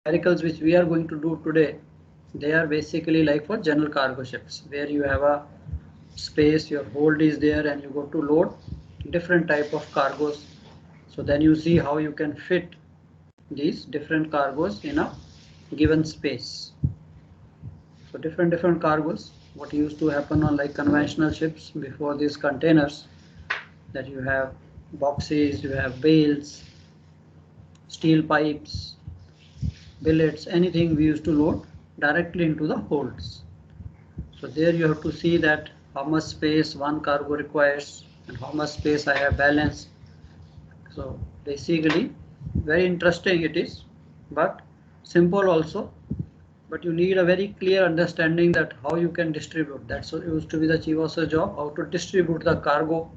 numericals which we are going to do today, they are basically like for general cargo ships, where you have a space, your hold is there, and you go to load different type of cargos. So then you see how you can fit these different cargos in a given space. So different cargos. What used to happen on like conventional ships before these containers, that you have boxes, you have bales, steel pipes, billets, anything we used to load directly into the holds. So there you have to see that how much space one cargo requires and how much space I have balanced. So basically very interesting it is, but simple also. But you need a very clear understanding that how you can distribute. That's what used to be the chief officer's job, how to distribute the cargo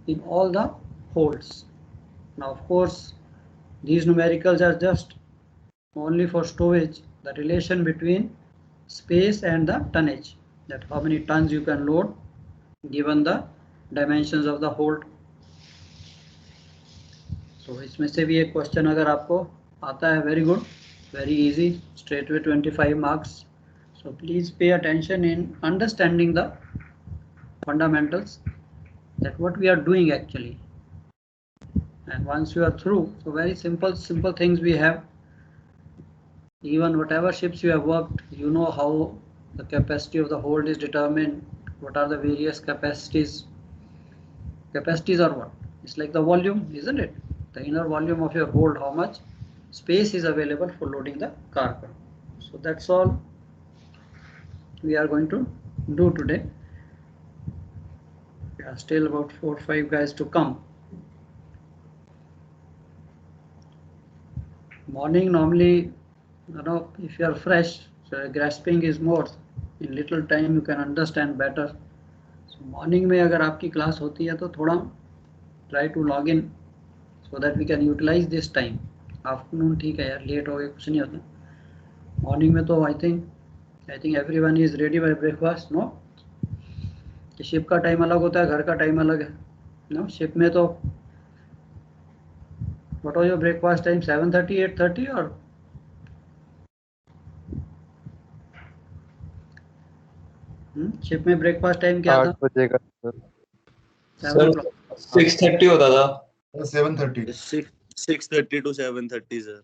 in all the holds. Now of course these numericals are just only for stowage, the relation between space and the tonnage, that how many tons you can load given the dimensions of the hold. So इसमें से भी एक question अगर आपको आता है, very good, very easy, straight away 25 marks. So please pay attention in understanding the fundamentals, that what we are doing actually. And once you are through, so very simple things we have. Even whatever ships you have worked, you know how the capacity of the hold is determined, what are the various capacities. Capacities are what? It's like the volume, isn't it? The inner volume of your hold, how much space is available for loading the cargo. So that's all we are going to do today. There are still about 4 or 5 guys to come. Morning normally, you know, if you are fresh, so grasping is more. In little time you can understand better. So morning में अगर आपकी class होती है तो थोड़ा try to log in so that we can utilize this time. Afternoon ठीक है यार, लेट हो गए कुछ नहीं होता. Morning में तो I think everyone is ready by breakfast, no? Ship का टाइम अलग होता है, घर का टाइम अलग है, no? शिप में तो what was your breakfast time? 7:30, 8:30 or? Ship में ब्रेकफास्ट टाइम क्या था? 8 बजे का सर। 7 o'clock. 6:30 होता था. 7:30. 6:30 to 7:30, sir.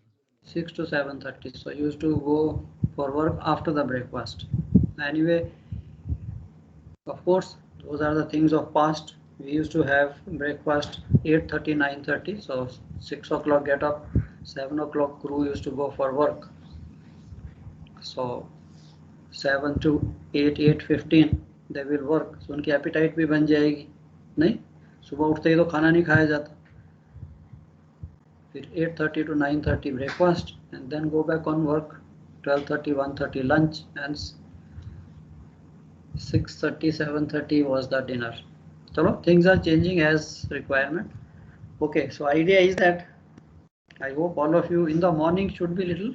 6 to 7:30. So I used to go for work after the breakfast. Anyway, of course, those are the things of past. We used to have breakfast 8:30, 9:30. So 6 o'clock get up, 7 o'clock crew used to go for work. So 7 to 8, 8:15 they will work. So उनकी appetite भी बन जाएगी, नहीं? सुबह उठते ही तो खाना नहीं खाया जाता. फिर 8:30 to 9:30 breakfast and then go back on work. 12:30, 1:30 lunch and 6:30, 7:30 was the dinner. So things are changing as requirement. Okay, so idea is that I hope all of you in the morning should be little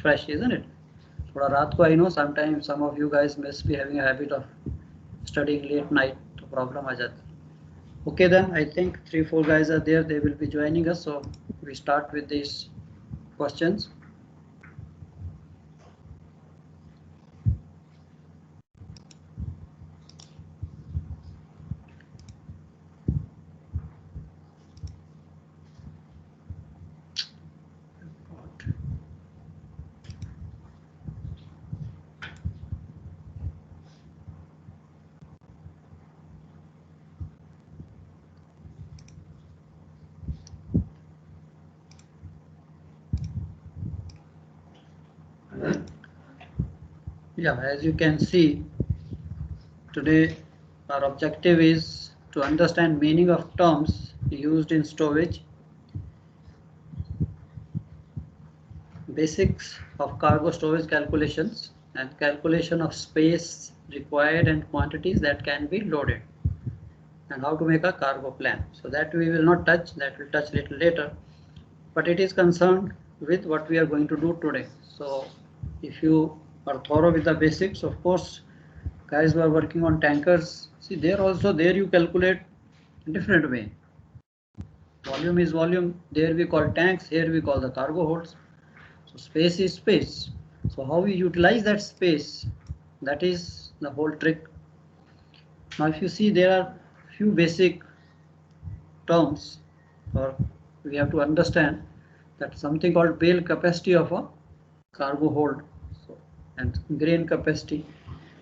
fresh, isn't it? थोड़ा रात को I know sometimes some of you guys must be having a habit of studying late night, तो problem आ जाती है. Okay, then I think 3-4 guys are there, they will be joining us, so we start with these questions. Yeah, as you can see, today our objective is to understand meaning of terms used in stowage, basics of cargo storage calculations, and calculation of space required and quantities that can be loaded, and how to make a cargo plan. So that we will not touch, that will touch little later, but it is concerned with what we are going to do today. So if you are thorough with the basics, of course, guys who are working on tankers, see there also, there you calculate different way. Volume is volume, there we call tanks, here we call the cargo holds. So space is space. So how we utilize that space, that is the whole trick. Now if you see, there are few basic terms, or we have to understand that something called bale capacity of a cargo hold, so, and grain capacity.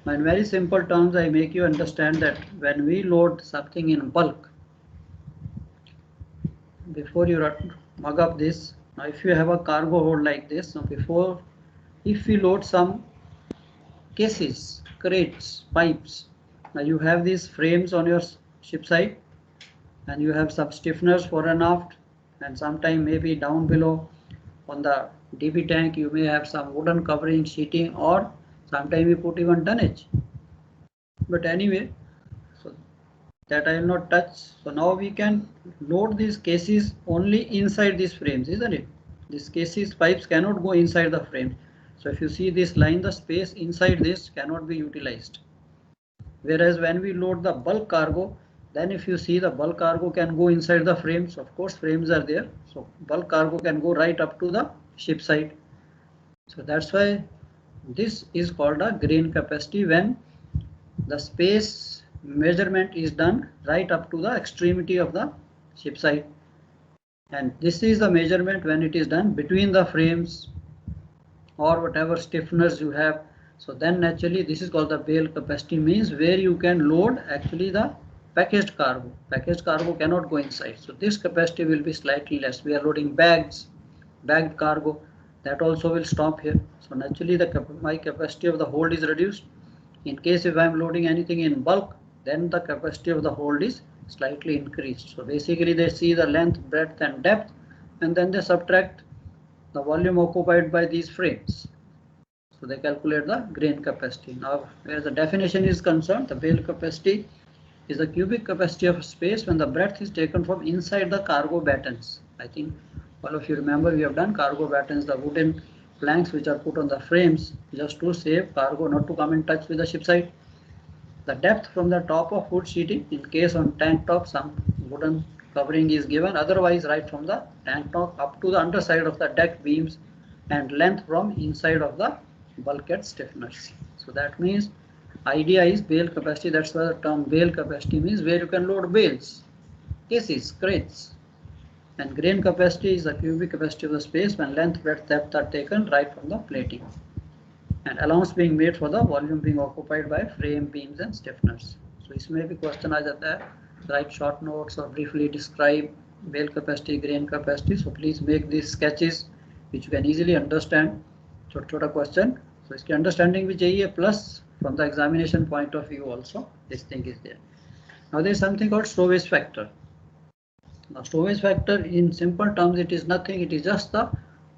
Now in very simple terms, I make you understand that when we load something in bulk, before you mug up this, now if you have a cargo hold like this, now before, if we load some cases, crates, pipes, now you have these frames on your ship side, and you have some stiffeners fore and aft, and sometime maybe down below on the DB tank you may have some wooden covering, sheeting, or sometime we put even dunnage. But anyway, so that I will not touch. So now we can load these cases only inside these frames, isn't it? These cases, pipes cannot go inside the frame. So if you see this line, the space inside this cannot be utilized. Whereas when we load the bulk cargo, then if you see, the bulk cargo can go inside the frames. Of course, frames are there. So bulk cargo can go right up to the ship side. So that's why this is called a grain capacity, when the space measurement is done right up to the extremity of the ship side. And this is the measurement when it is done between the frames or whatever stiffeners you have. So then naturally this is called the bale capacity, means where you can load actually the packaged cargo. Packaged cargo cannot go inside. So this capacity will be slightly less. We are loading bags, bagged cargo, that also will stop here. So naturally my capacity of the hold is reduced. In case if I am loading anything in bulk, then the capacity of the hold is slightly increased. So basically they see the length, breadth and depth, and then they subtract the volume occupied by these frames. So they calculate the grain capacity. Now where the definition is concerned, the bale capacity is the cubic capacity of space when the breadth is taken from inside the cargo battens. I think all of you remember we have done cargo battens, the wooden planks which are put on the frames just to save cargo not to come in touch with the ship side. The depth from the top of wood sheeting, in case on tank top some wooden covering is given, otherwise right from the tank top up to the underside of the deck beams, and length from inside of the bulkhead stiffeners. So that means idea is bale capacity. That's why the term bale capacity means where you can load bales, cases, crates. And grain capacity is the cubic capacity of the space when length, breadth, depth are taken right from the plating, and allowance being made for the volume being occupied by frame, beams and stiffeners. So इसमें भी question आ जाता है, write short notes or briefly describe bale capacity, grain capacity. So please make these sketches which you can easily understand. छोटा छोटा question. So इसकी understanding भी चाहिए, plus from the examination point of view also this thing is there. Now there is something called stowage factor. Now stowage factor in simple terms, it is nothing, it is just the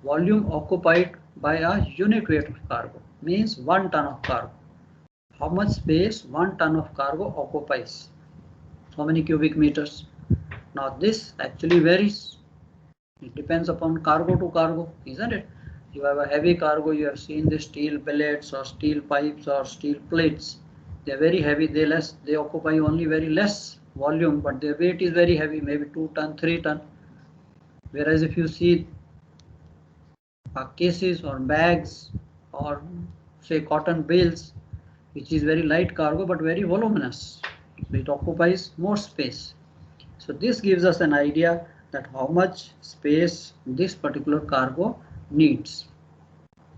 volume occupied by a unit weight of cargo, means 1 ton of cargo. How much space 1 ton of cargo occupies, how many cubic meters. Now this actually varies, it depends upon cargo to cargo, isn't it? You have a heavy cargo, you have seen the steel billets or steel pipes or steel plates, they are very heavy, they occupy only very less volume, but their weight is very heavy, maybe 2 ton, 3 ton. Whereas if you see cases or bags or say cotton bales, which is very light cargo but very voluminous, so it occupies more space. So this gives us an idea that how much space this particular cargo needs.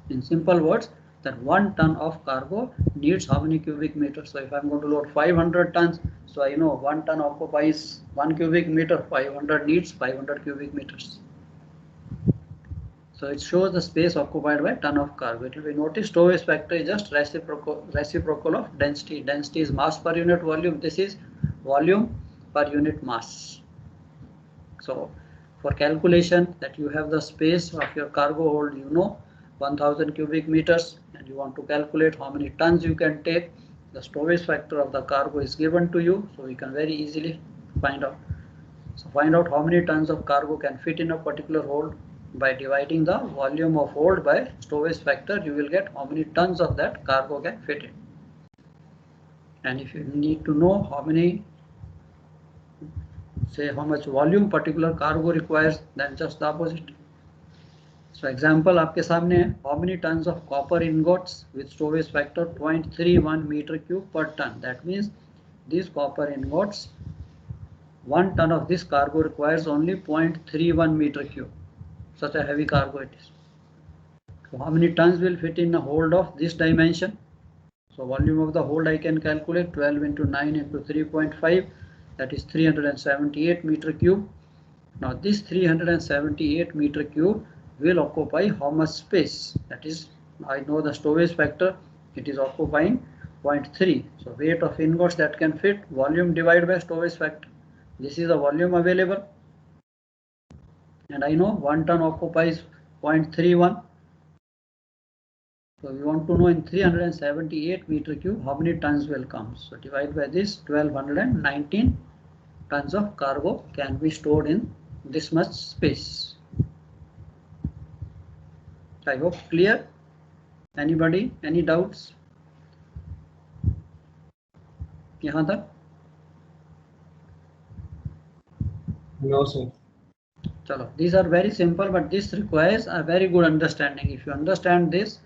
In simple words, that 1 ton of cargo needs how many cubic meters. So if I'm going to load 500 tons, so I know 1 ton occupies 1 cubic meter, 500 needs 500 cubic meters. So it shows the space occupied by ton of cargo. It will be noticed stowage factor is just reciprocal of density. Density is mass per unit volume. This is volume per unit mass. So for calculation that you have the space of your cargo hold, you know 1000 cubic meters, and you want to calculate how many tons you can take. The stowage factor of the cargo is given to you, so you can very easily find out. So find out how many tons of cargo can fit in a particular hold. By dividing the volume of hold by stowage factor, you will get how many tons of that cargo can fit in. And if you need to know how many, say how much volume particular cargo requires, then just the opposite. So example आपके सामने है, how many tons of copper ingots with storage factor 0.31 meter cube per ton. That means these copper ingots, 1 ton of this cargo requires only 0.31 meter cube. Such a heavy cargo it is. So how many tons will fit in a hold of this dimension? So volume of the hold I can calculate 12 into 9 into 3.5, that is 378 meter cube. Now this 378 meter cube will occupy how much space? That is, I know the stowage factor, it is occupying 0.3. So weight of ingots that can fit, volume divided by stowage factor. This is the volume available. And I know 1 ton occupies 0.31. So we want to know in 378 meter cube how many tons will come. So divide by this, 1219 tons of cargo can be stored in this much space. I hope clear. Anybody, any doubts? यहाँ तक? No, sir. Chalo, these are very simple, but this requires a very good understanding. If you understand this,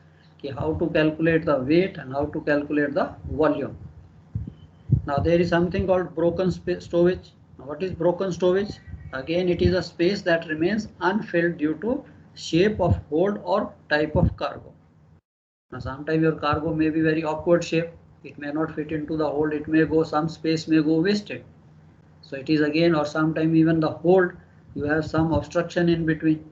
how to calculate the weight and how to calculate the volume. Now there is something called broken stowage. Now, what is broken stowage? Again, it is a space that remains unfilled due to shape of hold or type of cargo. Now sometimes your cargo may be very awkward shape. It may not fit into the hold. It may go, some space may go wasted. So it is again, or sometimes even the hold, you have some obstruction in between.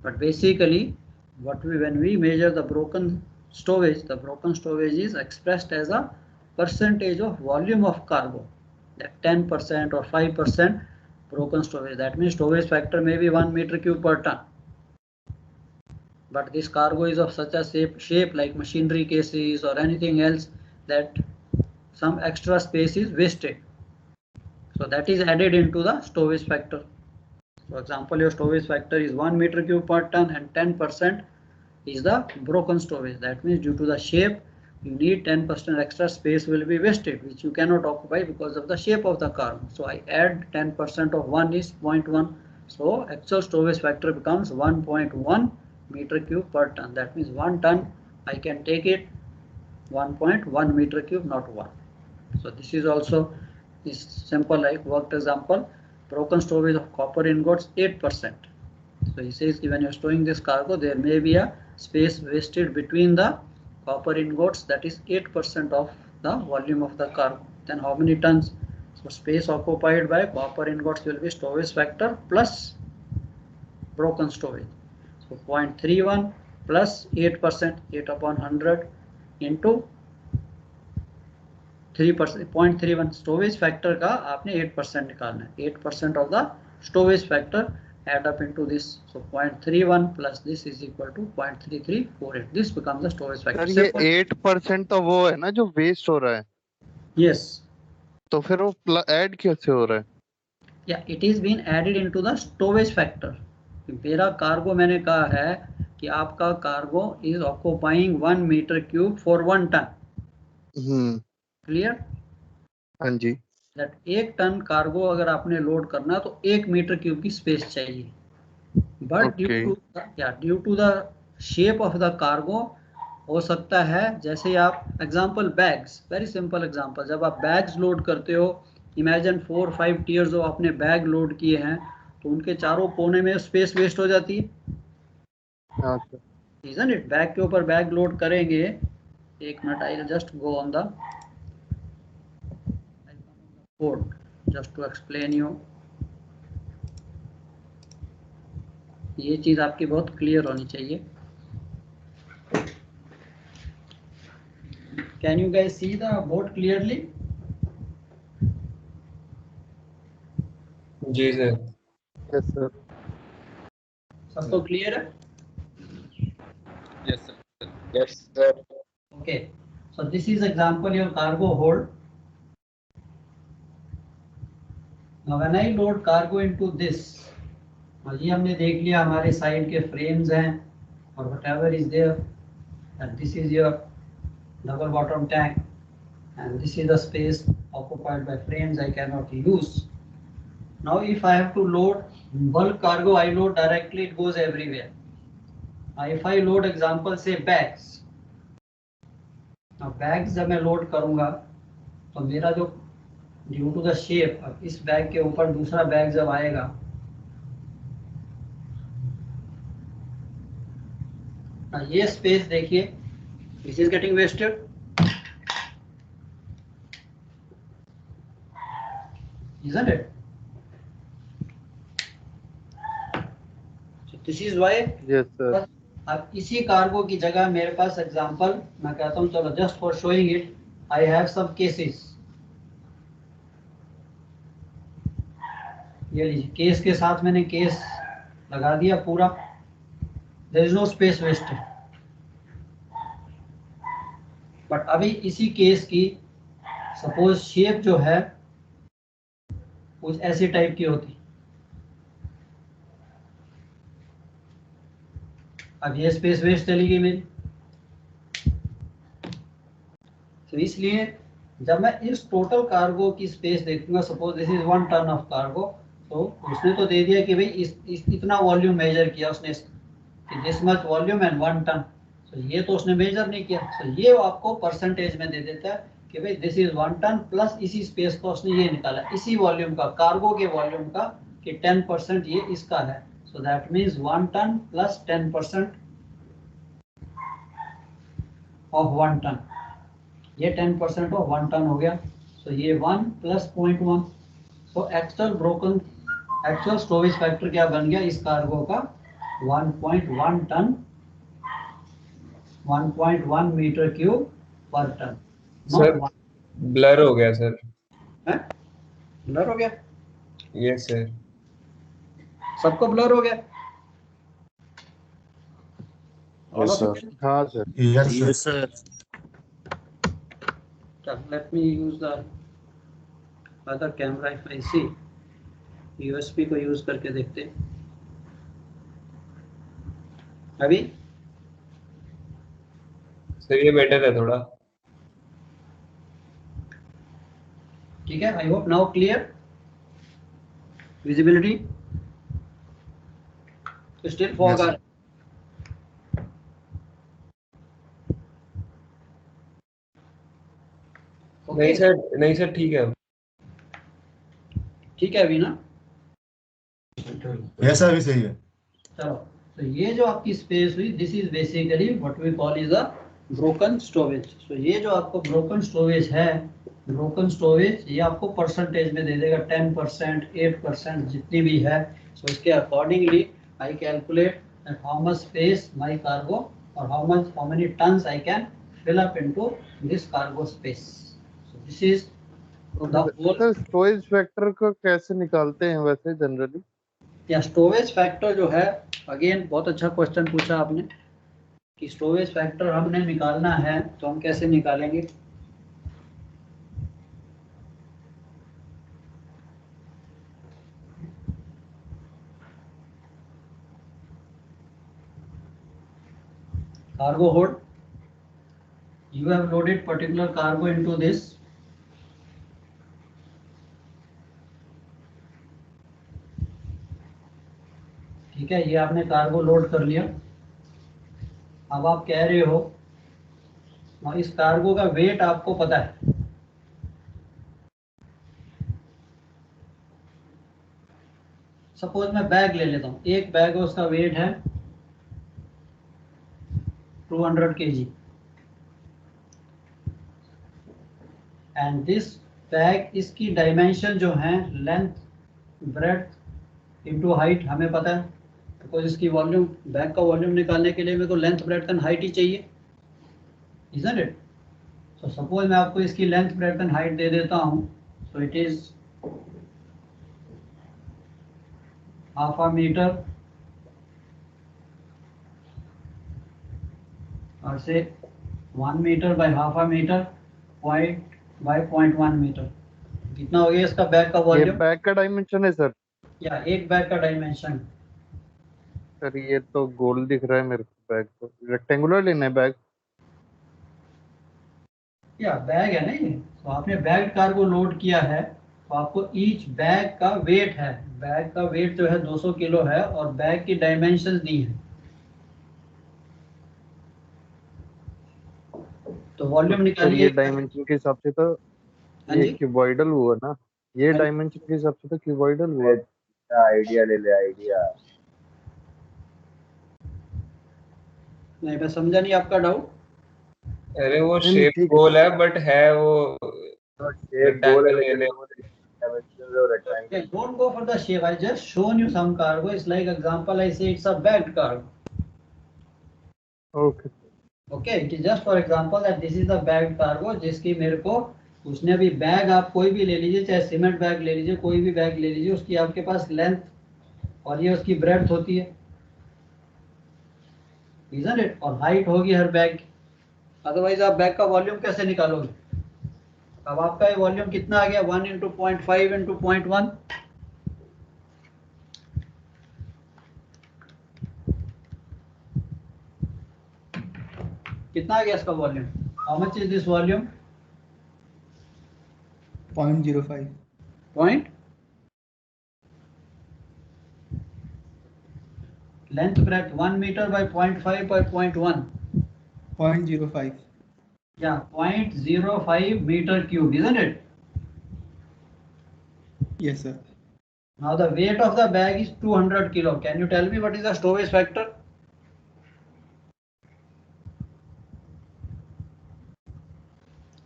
But basically, when we measure the broken stowage is expressed as a percentage of volume of cargo, like 10% or 5% broken stowage. That means stowage factor may be 1 meter cube per ton. But this cargo is of such a shape like machinery cases or anything else that some extra space is wasted. So that is added into the stowage factor. For example, your stowage factor is 1 meter cube per ton and 10% is the broken stowage. That means due to the shape, you need 10% extra space will be wasted, which you cannot occupy because of the shape of the cargo. So I add 10% of 1 is 0.1. So actual stowage factor becomes 1.1 meter cube per ton. That means 1 ton I can take it 1.1 meter cube, not 1. So this is also is simple like worked example. Broken stowage of copper ingots 8%. So he says when you're storing this cargo, there may be a space wasted between the copper ingots, that is 8% of the volume of the cargo. Then how many tons? So space occupied by copper ingots will be stowage factor plus broken stowage. So 0.31 plus 8%, 8 upon 100 into 3%, 0.31 storage factor का आपने 8% निकालना है. 8% of the storage factor add up into this. So 0.31 plus this is equal to 0.3348. This becomes the storage factor. Sir ये 8% तो वो है ना जो वेस्ट हो रहा है. Yes. तो फिर वो ऐड कैसे हो रहा है? Yeah, it is being added into the storage factor. मेरा कार्गो मैंने कहा है कि आपका cargo is occupying 1 meter cube for 1 ton. Clear? हाँ जी. दैट 1 टन कार्गो अगर आपने लोड करना तो 1 मीटर क्यूब की स्पेस चाहिए. But due to the shape of the cargo हो सकता है, जैसे आप example bags, very simple example, जब आप बैग्स लोड करते हो, इमेजिन 4-5 टीयर्स जो आपने बैग लोड किए हैं तो उनके चारों कोने में स्पेस वेस्ट हो जाती है. Isn't it? बैग के ऊपर बैग लोड करेंगे, एक minute, I will just go on the code just to explain you. ये चीज आपकी बहुत क्लियर होनी चाहिए. Can you guys see the board clearly? जी सर. Yes sir. सबको क्लियर है? Yes sir. Yes sir. Okay. So this is example your cargo hold. Now when I load cargo into this, ये हमने देख लिया हमारे साइड के फ्रेम्स हैं और whatever is there, and this is your double bottom tank, and this is the space occupied by frames I cannot use. Now if I have to load bulk cargo, I load directly, it goes everywhere. Now if I load example say bags, now bags जब मैं load करूंगा तो मेरा जो due to the shape, अब इस bag के ऊपर दूसरा बैग जब आएगा, now ये स्पेस देखिए, this is getting wasted, isn't it? So this is why. Yes sir. अब इसी कार्गो की जगह मेरे पास एग्जांपल मैं कहता हूँ, चलो just for showing it I have some cases. ये लीजिए, केस के साथ मैंने केस लगा दिया पूरा, there is no space wasted. But अभी इसी केस की सपोज शेप जो है कुछ ऐसी टाइप की होती, अब ये स्पेस वेस्ट चली गई मेरी। तो इसलिए जब मैं इस टोटल कार्गो की स्पेस देखूंगा, suppose this is 1 ton of cargo, तो उसने तो दे दिया कि भाई इतना वॉल्यूम मेजर किया उसने कि this much volume and 1 ton, तो ये तो उसने मेजर नहीं किया, तो ये आपको परसेंटेज में दे देता है कि भाई दिस इज 1 टन प्लस इसी स्पेस को उसने ये निकाला, इसी वॉल्यूम का, कार्गो के वॉल्यूम का, कि 10% ये इसका है, so that means 1 ton plus 10% of 1 ton, ये 10% ऑफ 1 टन हो गया, सो ये 1 plus 0.1, so actual storage factor क्या बन गया इस कार्गो का, 1.1 टन, 1.1 मीटर क्यूब पर टन। सर ब्लर हो गया सर। ब्लर हो गया? Yes sir. सबको ब्लर हो गया? Yes, sir. हाँ sir. Yes, sir. Let me use the other camera if I see, USB को यूज करके देखते हैं। अभी सर ये बेटर है थोड़ा। ठीक है, I hope now clear visibility, still fog आ नहीं सर ठीक है। ठीक है अभी ना? ऐसा भी सही है। चलो, तो ये जो आपकी स्पेस हुई, this is basically what we call is a broken storage. So ये जो आपको ब्रोकन स्टोरेज है, ब्रोकन स्टोरेज ये आपको परसेंटेज में दे देगा, 10%, 8% जितनी भी है। सो इसके accordingly I calculate that how much space my cargo और how many tons I can fill up into this cargo space. So this is the whole. Sir storage factor को कैसे निकालते हैं वैसे जनरली? या स्टोरेज फैक्टर जो है, again बहुत अच्छा क्वेश्चन पूछा आपने कि स्टोरेज फैक्टर हमने निकालना है तो हम कैसे निकालेंगे। Cargo hold, you have loaded particular cargo into this, ठीक है, ये आपने कार्गो लोड कर लिया। अब आप कह रहे हो और इस कार्गो का वेट आपको पता है, सपोज मैं बैग ले लेता हूँ, एक बैग है उसका वेट है 200 kg एंड दिस बैग, इसकी डायमेंशन जो है लेंथ ब्रेड्थ इनटू हाइट हमें पता है, बिकॉज इसकी वॉल्यूम, बैग का वॉल्यूम निकालने के लिए मेरे को लेंथ ब्रेड्थ एंड हाइट ही चाहिए, isn't it? So suppose मैं आपको इसकी लेंथ ब्रेड्थ एंड हाइट दे देता हूँ, so it is half a meter और से 1 metre by half a meter, point by 0.1 metre, कितना हो गया इसका बैग का ये वॉल्यूम? बैग का डायमेंशन है सर? या एक बैग का डायमेंशन। सर ये तो गोल दिख रहा है मेरे को, बैग को रेक्टेंगुलर लेना है बैग। या बैग है ना ये, तो आपने बैग कार्गो लोड किया है, तो आपको ईच बैग का वेट है, बैग का वेट जो है 200 किलो है और बैग की डायमेंशन दी है। तो वॉल्यूम सर निकालिए। ये डायमेंशन के हिसाब से तो हाँ ये जी, क्यूबॉइडल हुआ ना, ये हाँ, डायमेंशन के हिसाब से तो क्यूबॉइडल हुआ। आइडिया ले ले आइडिया। नहीं मैं समझा नहीं आपका डाउट। अरे वो नहीं शेप ठीक है गोल सर। है बट है वो तो शेप गोल है रेक्टेंगल लेकिन में। वो डायमेंशन जो Okay, rectangle. don't go for the shape. I just shown you some cargo. It's like example. I say it's a bagged cargo. Okay Okay, it is just for example that this is the bagged cargo जिसकी मेरे को उसने अभी bag आप कोई भी ले लीजिए, चाहे सीमेंट बैग ले लीजिए, कोई भी बैग ले लीजिए, उसकी आपके पास लेंथ और ये उसकी ब्रेड्थ होती है, isn't it? और हाइट होगी हर बैग की। अदरवाइज आप बैग का वॉल्यूम कैसे निकालोगे? अब आपका ये वॉल्यूम कितना आ गया? 1 इंटू 0.5 इंटू 0.1। कितना आ गया इसका volume? How much is this volume? 0.05. Point length breath 1 metre by 0.5 by 0.1, 0.05. yeah, 0.05 meter cube, isn't it? Yes, sir. Now the weight of the bag is 200 kilo. Can you tell me what is the stowage factor?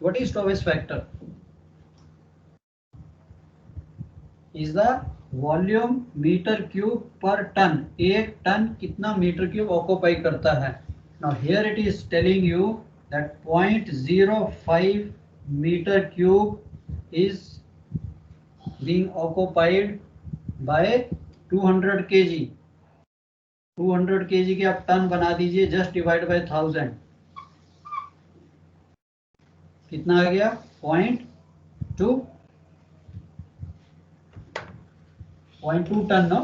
What is stowage factor? Is the volume meter cube per ton. एक ton कितना metre cube occupy करता है? Now here it is telling you that 0.05 meter cube is being occupied by 200 kg. 200 kg के आप ton बना दीजिए, just divide by 1000, कितना आ गया? 0.2 टन, नो?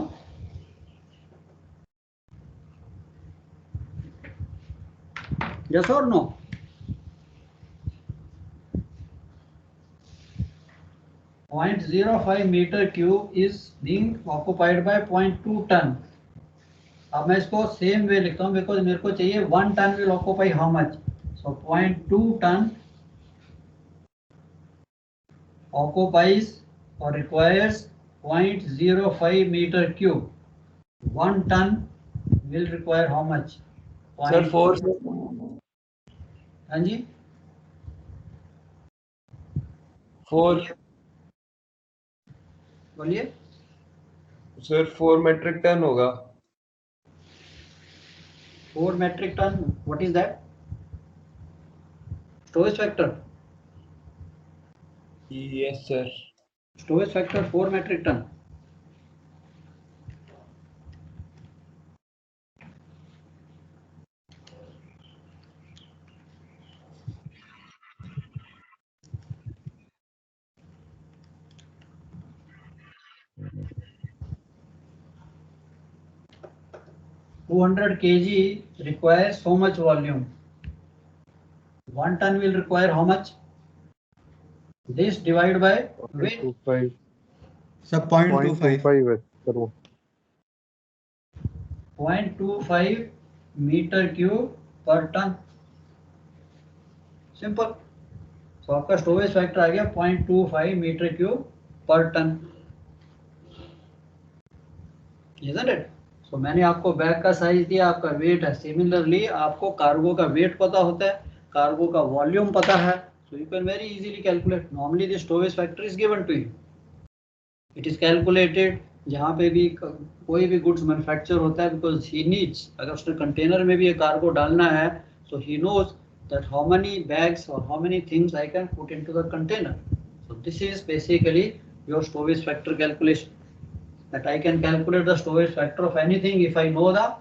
यस और no? Point 0.05 metre cube is being occupied by 0.2 ton. अब मैं इसको सेम वे लिखता हूँ बिकॉज मेरे को चाहिए 1 ton will occupy how much, so 0.2 ton occupies or requires 0.05 meter cube. 1 ton will require how much? Sir 4 हाँ जी, 4 बोलिए। सर 4 मेट्रिक टन होगा। 4 metric ton, what is that? Storage factor. Yes sir. Storage factor 4 metric ton. (200 kg requires so much volume. 1 ton will require how much? This divide by weight. 0.25 Sir, 0.25. 0.25 है sir वो। 0.25 meter cube per ton. Simple. तो आपका storage factor आ गया 0.25 metre cube पर ton, isn't it? So मैंने आपको bag का size दिया, आपका वेट है। सिमिलरली आपको कार्गो का वेट पता होता है, कार्गो का वॉल्यूम पता है, so you can very easily calculate. Normally the storage factor is given to you. It is calculated जहाँ पे भी कोई भी गुड्स मैन्युफैक्चर होता है, बिकॉज ही नीड्स, अगर उसने कंटेनर में भी ये कार्गो डालना है, so he knows that how many bags or how many things I can put into the container. So this is basically your storage factor calculation, that I can calculate the storage factor of anything if I know the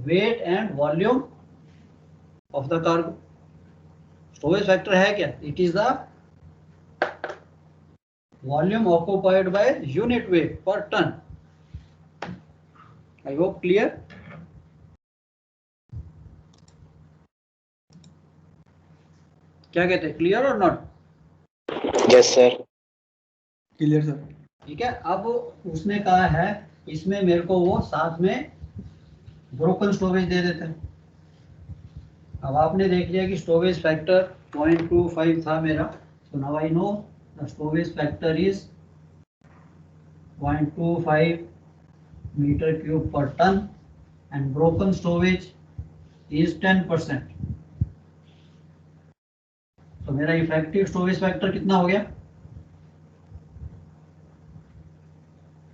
weight and volume of the cargo. Storage factor है क्या? It is the volume occupied by unit weight per ton. I hope clear. क्या कहते हैं, clear और not? Yes sir. Clear sir. ठीक है, अब उसने कहा है इसमें मेरे को वो साथ में ब्रोकन स्टोरेज दे देते हैं। अब आपने देख लिया कि स्टोरेज फैक्टर 0.25 था मेरा, so now I know the storage factor is 0.25 metre cube पर ton and broken storage is 10%। तो मेरा इफेक्टिव स्टोरेज फैक्टर कितना हो गया?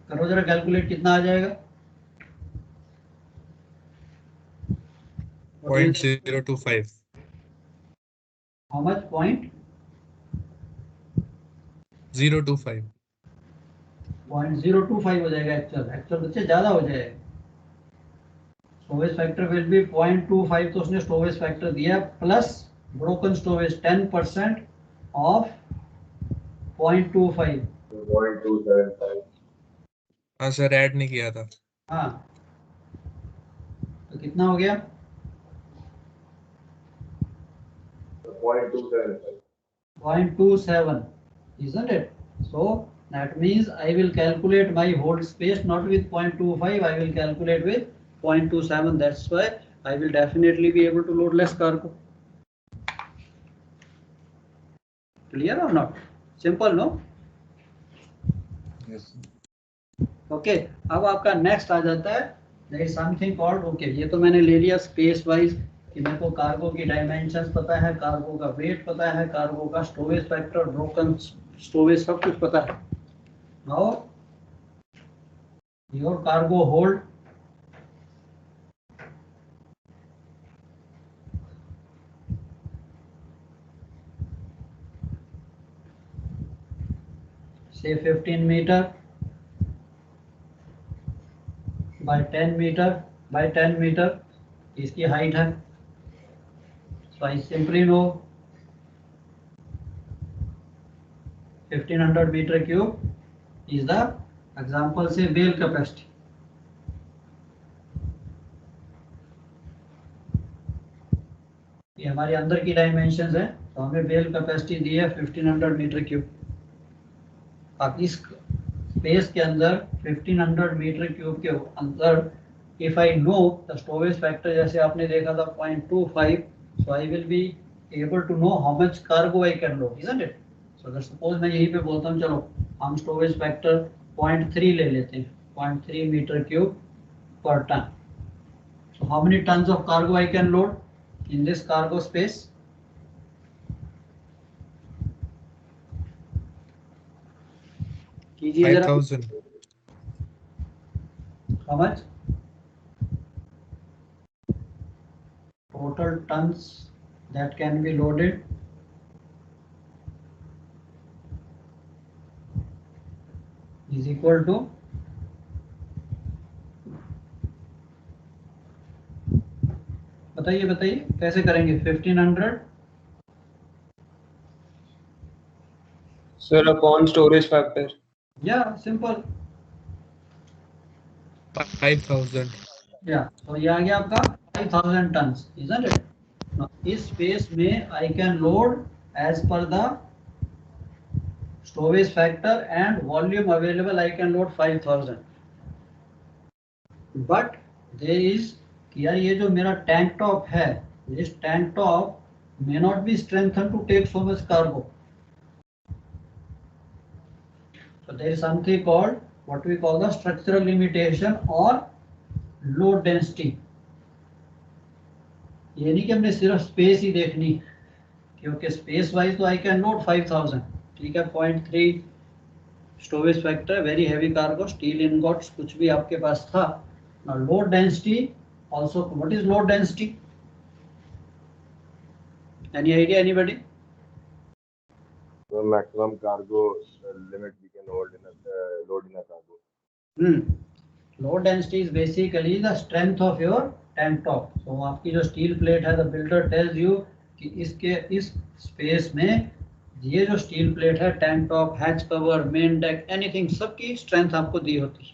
करो जरा कैलकुलेट, कितना आ जाएगा? 0.025. How much? 025. 0.025 हो जाएगा। एक्चुअल बच्चे ज्यादा हो जाएगा। स्टोरेज फैक्टर विल बी 0.25, तो उसने स्टोरेज फैक्टर दिया प्लस ब्रोकन स्टोरेज 10% ऑफ 0.25। 0.275. हाँ सर, ऐड नहीं किया था. हाँ, तो कितना हो गया? 0.275. 0.27, isn't it? So that means I will calculate my hold space not with 0.25, I will calculate with 0.27. That's why I will definitely be able to load less cargo. Clear or not? Simple, no? Yes. Okay, अब आपका next आ जाता है there is something called, okay ये तो मैंने ले लिया स्पेस वाइज कि मेरे को कार्गो की डायमेंशंस पता है, कार्गो का वेट पता है, कार्गो का स्टोरेज फैक्टर, ब्रोकन स्टोरेज सब कुछ पता है। Now your cargo hold say 15 metre by 10 metre by 10 metre इसकी हाइट है। So I simply know 1500 metre cube is the example से बेल कैपेसिटी। ये हमारे अंदर की डायमेंशंस है, तो हमें बेल कैपेसिटी दी है 1500 मीटर क्यूब। अब इस स्पेस के अंदर 1500 मीटर क्यूब के अंदर if I know the storage factor, जैसे आपने देखा था 0.25, so I will be able to know how much cargo I can load, isn't it? सो अगर सपोज मैं यहीं पे बोलता हूँ चलो हम स्टोरेज फैक्टर 0.3 ले लेते हैं, 0.3 मीटर क्यूब पर ton. So how many tons of cargo I can load in this cargo space? कीजिए जरा। 5,000. How much? Total tons that can be loaded is equal to बताइए बताइए कैसे करेंगे 1500 Sir, upon storage factor. या simple 5,000. या तो ये आ गया आपका 5000 टन्स, isn't it? Now, इस स्पेस में I can load as per the storage factor and volume available I can load 5000। But there is कि यार ये जो मेरा टैंक टॉप है, this tank top may not be strengthened to take so much cargo. So there is something called what we call the structural limitation or load density. ये नहीं कि हमने सिर्फ स्पेस ही देखनी, क्योंकि स्पेस वाइज तो आई can load 5000, ठीक है, 0.3 storage factor, very heavy cargo, steel ingots कुछ भी आपके पास था। Now load density also, what is load density? Any idea, anybody? The maximum cargo limit we can load in a cargo. Load density is basically the strength of your tank top. So आपकी जो steel plate है, the builder tells you कि इसके इस स्पेस में ये जो स्टील प्लेट है, tank top, hatch cover, main deck, anything, सबकी स्ट्रेंथ आपको दी होती है।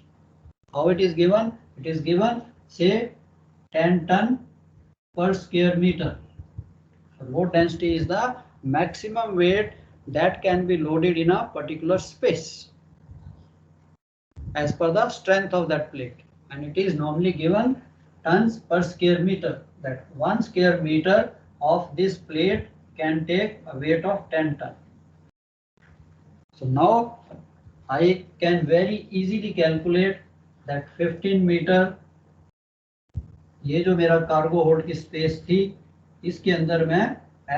How it is given? It is given से 10 ton per square metre. Load density is the maximum weight that can be loaded in a particular space. as per the strength of that plate, and it is normally given tons per square meter, that 1 square meter of this plate can take a weight of 10 ton. So now I can very easily calculate that 15 meter, ये जो मेरा cargo hold की space थी, इसके अंदर मैं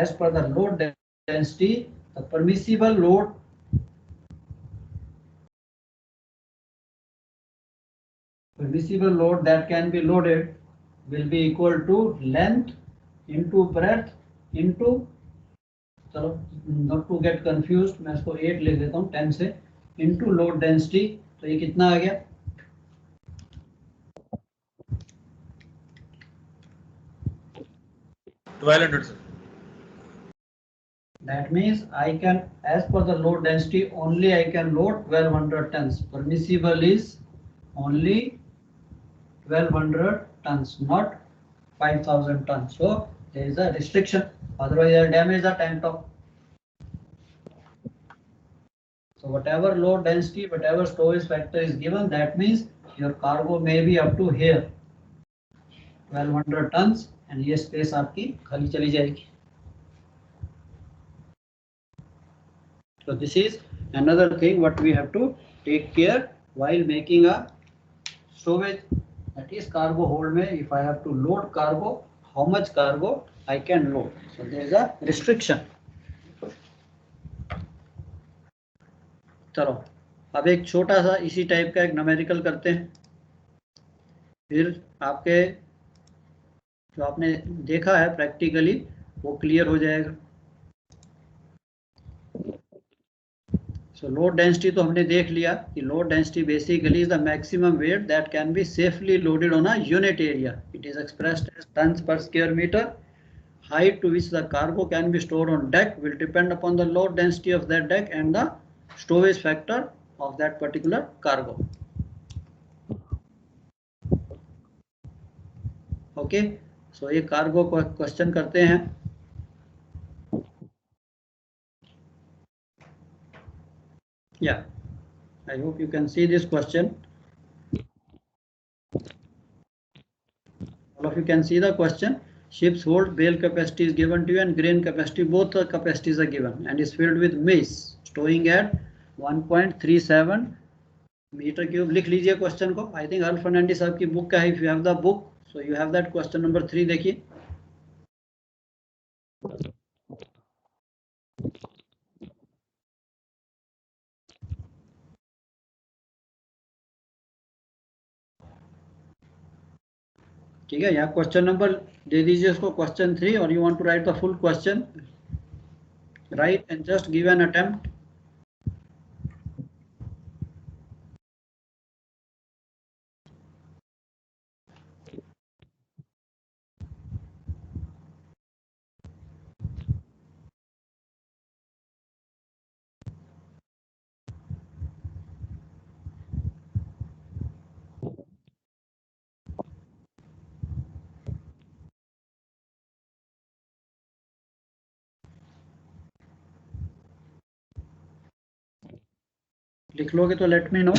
as per the load density the permissible load that can be loaded will be equal to length into breadth into, चलो not to get confused मैं इसको 8 लिख देता हूँ 10 से, into load density, तो ये कितना आ गया, that means I can, as per the load density, only I can load 1200 tons. Permissible is only 1200 tons, not 5000 tons. So there is a restriction, otherwise I will damage the tank top. So whatever load density, whatever storage factor is given, that means your cargo may be up to here 1200 tons, and ये space आपकी खाली चली जाएगी. So this is another thing what we have to take care while making a storage, that is cargo hold में if I have to load cargo, how much cargo I can load. So there is a restriction. चलो अब एक छोटा सा इसी type का एक numerical करते हैं, फिर आपके जो आपने देखा है प्रैक्टिकली वो क्लियर हो जाएगा. So load density तो हमने देख लिया कि load density basically is the maximum weight that can be safely loaded on a unit area. It is expressed as tons per square meter. Height to which the cargo can be stored on deck will depend upon the load density of that deck and the stowage factor of that particular cargo. Okay, so ये cargo को question करते हैं. Yeah, I hope you can see this question. All of you can see the question. Ship's hold bale capacity is given to you and grain capacity, both the capacities are given, and is filled with maize, stowing at 1.37 meter cube. लिख लीजिए question को. I think Al Fernandez साहब की book का है. If you have the book, so you have that question number 3. देखिए ठीक है, यहाँ क्वेश्चन नंबर दे दीजिए उसको, क्वेश्चन 3, और you want to write the full question, right and just give an attempt. लिख लोगे तो लेट मी नो.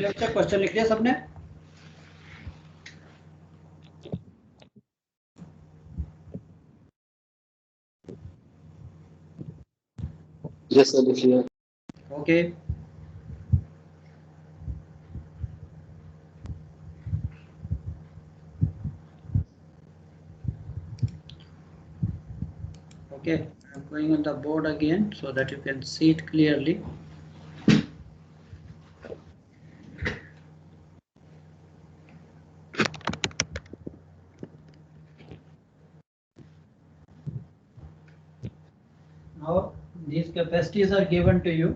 लिख लिया बच्चा, क्वेश्चन लिख लिया सबने? यस सर लिखिए। Okay. Okay, I'm going on the board again so that you can see it clearly. Now these capacities are given to you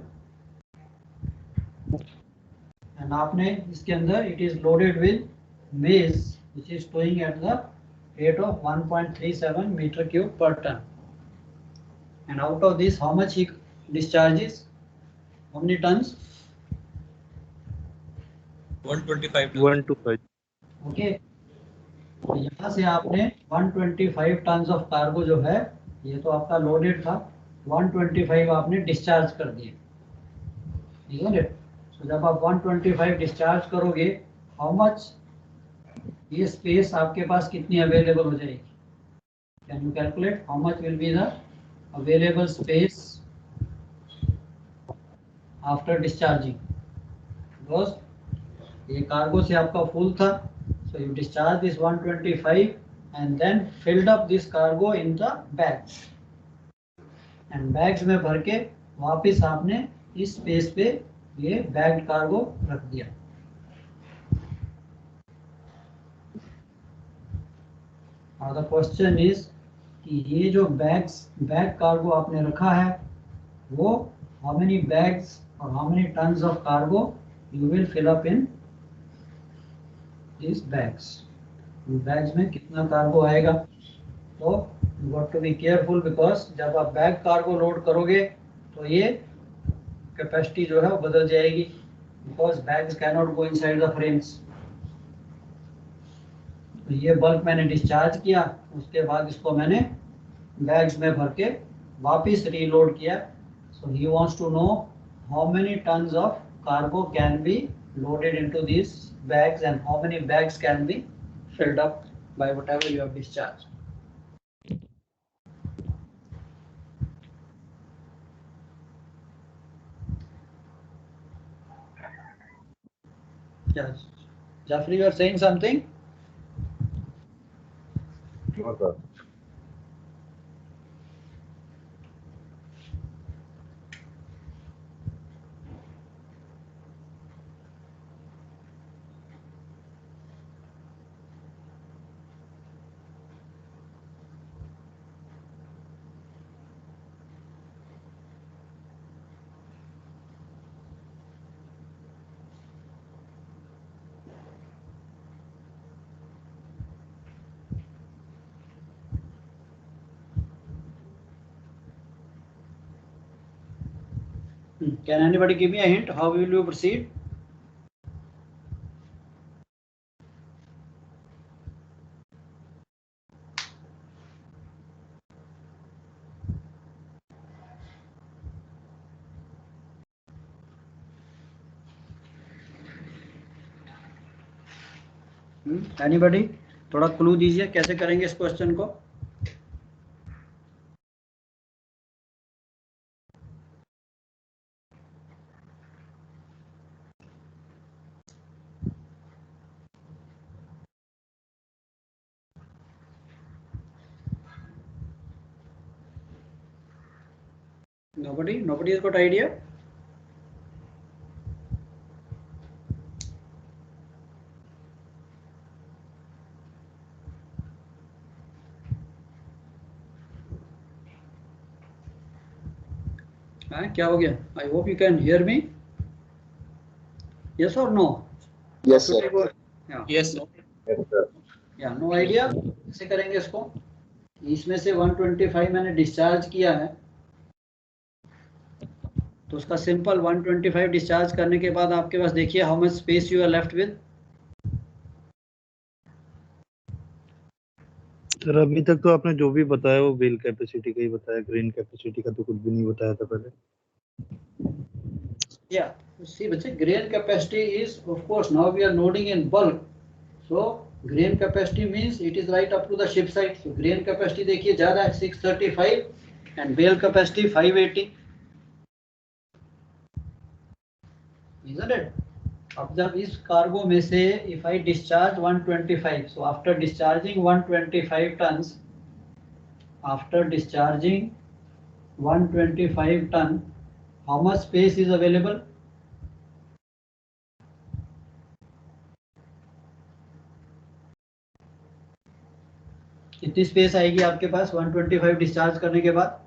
and आपने इसके अंदर it is loaded with maize which is towing at the rate of 1.37 meter cube per ton. And out of this, how much he discharges? How many tons? 125 1 to 5 okay, तो यहाँ से आपने 125 ton of cargo जो है, ये तो आपका loaded था, 125 आपने डिस्चार्ज कर दिए, ठीक है। तो जब आप 125 डिस्चार्ज करोगे, हाउ मच ये स्पेस आपके पास कितनी अवेलेबल हो जाएगी? Can you calculate how much will be the available space after discharging? Because ये कार्गो से आपका फुल था, so you discharge this 125 and then filled up this cargo in the bags, and bags में भर के वापस आपने इस स्पेस पे ये बैग्ड कार्गो रख दिया। Now the question is कि ये जो बैग कार्गो आपने रखा है, वो how many bags or how many tons of cargo you will fill up in these bags? Bags में कितना कार्गो आएगा? तो you got to be careful because जब आप बैग कार्गो लोड करोगे तो ये कैपेसिटी जो है वो बदल जाएगी, because bags cannot go inside the frames. तो ये बल्क मैंने डिस्चार्ज किया, उसके बाद इसको मैंने बैग्स में भर के वापस रीलोड किया। So he wants to know how many tons of cargo can be loaded into these bags and how many bags can be filled up by whatever you have discharged. Yes. Jeffrey, you are saying something? No, sir. Can anybody give me a hint? How will you proceed? Anybody? थोड़ा clue दीजिए कैसे करेंगे इस question को। Nobody has got idea? क्या हो गया? I hope you can hear me. Yes or no? Yes sir. Yeah. Yes. Yes, sir. Yeah, no idea कैसे करेंगे इसको? इसमें से 125 मैंने डिस्चार्ज किया है, तो उसका सिंपल 125 डिस्चार्ज करने के बाद आपके पास देखिए how much space you are left with. Sir अभी तक तो आपने जो भी बताया वो व्हील कैपेसिटी का ही बताया, ग्रेन कैपेसिटी का तो कुछ भी नहीं बताया था पहले। Yeah, see, बच्चे, grain capacity is, of course, now we are loading in bulk. So grain capacity means it is right up to the ship side. So grain capacity देखिए ज़्यादा है 635 and bale capacity 580. Isn't it? अब जब इस cargo में से if I discharge 125, so after discharging 125 tons, after discharging 125 ton, how much space is available? कितनी space आएगी आपके पास 125 डिस्चार्ज करने के बाद?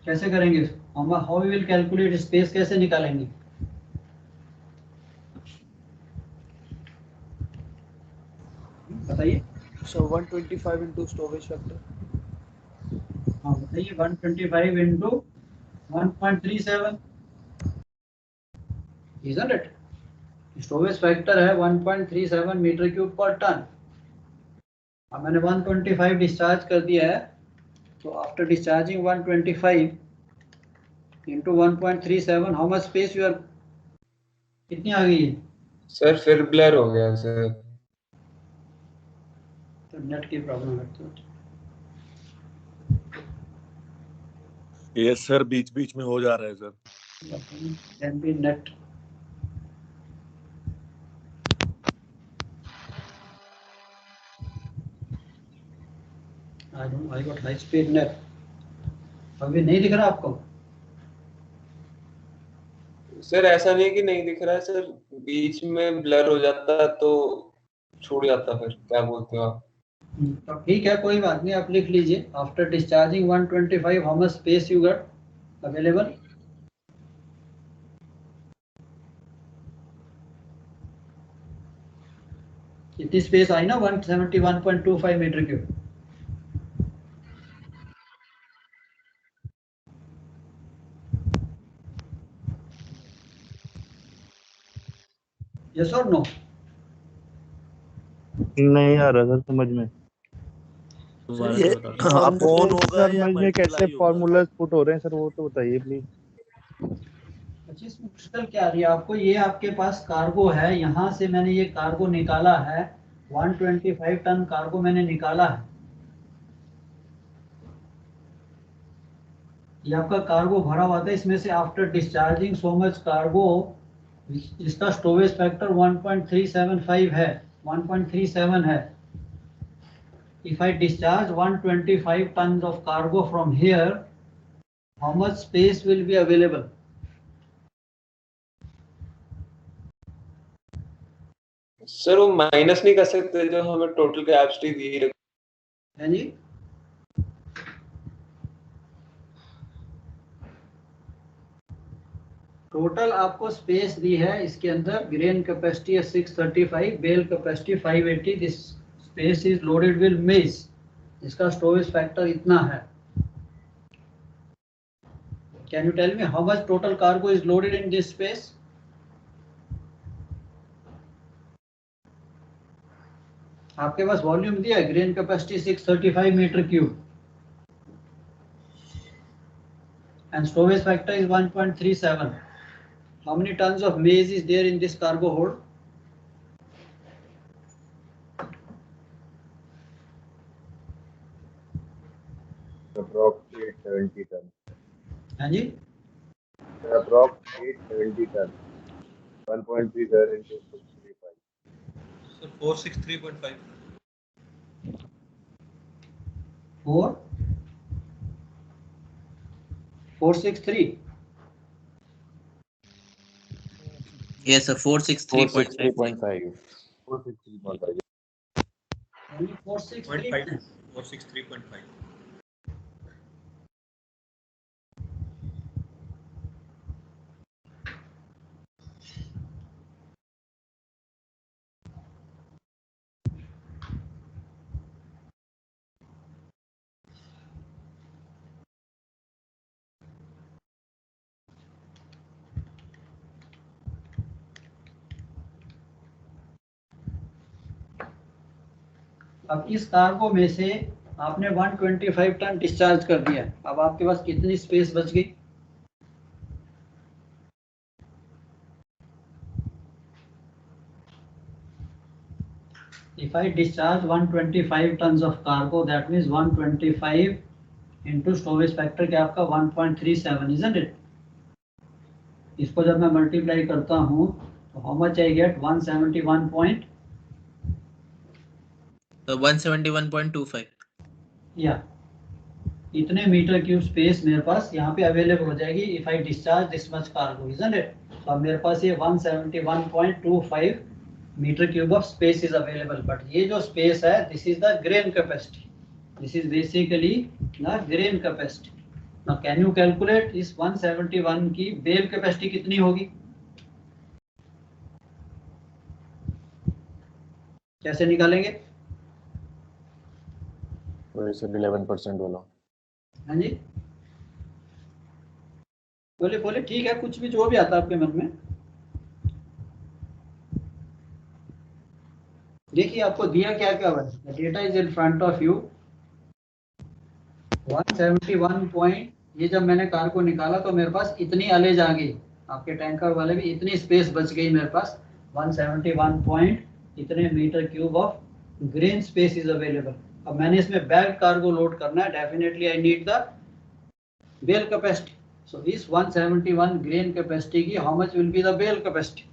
कैसे करेंगे? How we will calculate space, कैसे निकालेंगे? बताइए। So 125 into storage factor. हाँ बताइए, 125 into 1.37, isn't it? Storage factor है 1.37 मीटर क्यूब पर टन। अब मैंने 125 डिस्चार्ज कर दिया है, तो after discharging 125 into 1.37, how much space you are, कितनी आ गई है? सर फिर ब्लर हो गया सर। तो नेट की प्रॉब्लम लगती है। यस सर, बीच बीच में हो जा रहा है sir. Can be net. I got high speed net. अभी नहीं दिख रहा आपको? सर ऐसा नहीं कि नहीं दिख रहा है सर, बीच में ब्लर हो जाता है तो छूट जाता, फिर क्या बोलते हो आप? तो ठीक है, कोई बात नहीं, आप लिख लीजिए after discharging 125 how much space you got available. कितनी स्पेस आई ना 171.25 मीटर क्यूब। यस और नो? नहीं आ रहा सर समझ में। ये अपॉन होगा समझ या में कैसे मल्टीप्लाई होगा? फॉर्मूला पुट हो रहे हैं सर, वो तो बताइए प्लीज। अच्छा, इसमें मुश्किल क्या आ रही है आपको? ये आपके पास कार्गो है, यहाँ से मैंने ये कार्गो निकाला है, 125 टन कार्गो मैंने निकाला है। ये आपका कार्गो भरा हुआ था, इसमें से after discharging so much cargo, इसका स्टोरेज फैक्टर 1.375 है, 1.37 है। If I discharge 125 tons of cargo from here, how much space will be available? Sir वो माइनस नहीं कर सकते जो हमें टोटल कैपेसिटी दी है? है जी, टोटल आपको स्पेस दी है इसके अंदर। ग्रेन कैपेसिटी है 635, bale capacity 580, this space is loaded with maize, इसका स्टोरेज फैक्टर इतना है। Can you tell me how much total cargo is loaded in this space? आपके पास वॉल्यूम दिया है, grain capacity 635 metre cube and storage factor is 1.37. How many tons of maize is there in this cargo hold? Approx 870 tons. हाँ जी, Approx 870 tons. 1.3 sir into 635. Sir 463.5। 463. Yes, sir. 463.5. 463.5. 463.5. Only 463. 463.5। अब इस cargo में से आपने 125 ton discharge कर दिया, अब आपके पास कितनी स्पेस बच गई? If I discharge 125 tons of cargo, that means 125 into storage factor क्या आपका 1.37, isn't it? इसको जब मैं मल्टीप्लाई करता हूँ तो how much I get? 171. 171.25. या इतने मीटर क्यूब स्पेस मेरे पास यहाँ पे अवेलेबल हो जाएगी if I discharge this much cargo, isn't it? तो अब मेरे पास ये 171.25 metre cube of space is available, but ये जो स्पेस है this is the grain capacity, this is basically the grain capacity. Now can you calculate इस 171 की बेल कैपेसिटी कितनी होगी? कैसे निकालेंगे? वैसे 11% वाला। हाँ जी बोले बोले, ठीक है, कुछ भी जो भी आता है आपके मन में। देखिए आपको दिया क्या क्या हुआ है, data is in front of you. 171 point, ये जब मैंने कार को निकाला तो मेरे पास इतनी अलेज आ गई, आपके टैंकर वाले भी इतनी स्पेस बच गई मेरे पास। 171 पॉइंट इतने metre cube of grain space is available. अब मैंने इसमें बैग कार्गो लोड करना है, definitely I need the bale capacity. So इस 171 ग्रेन कैपेसिटी की how much will be the bale capacity?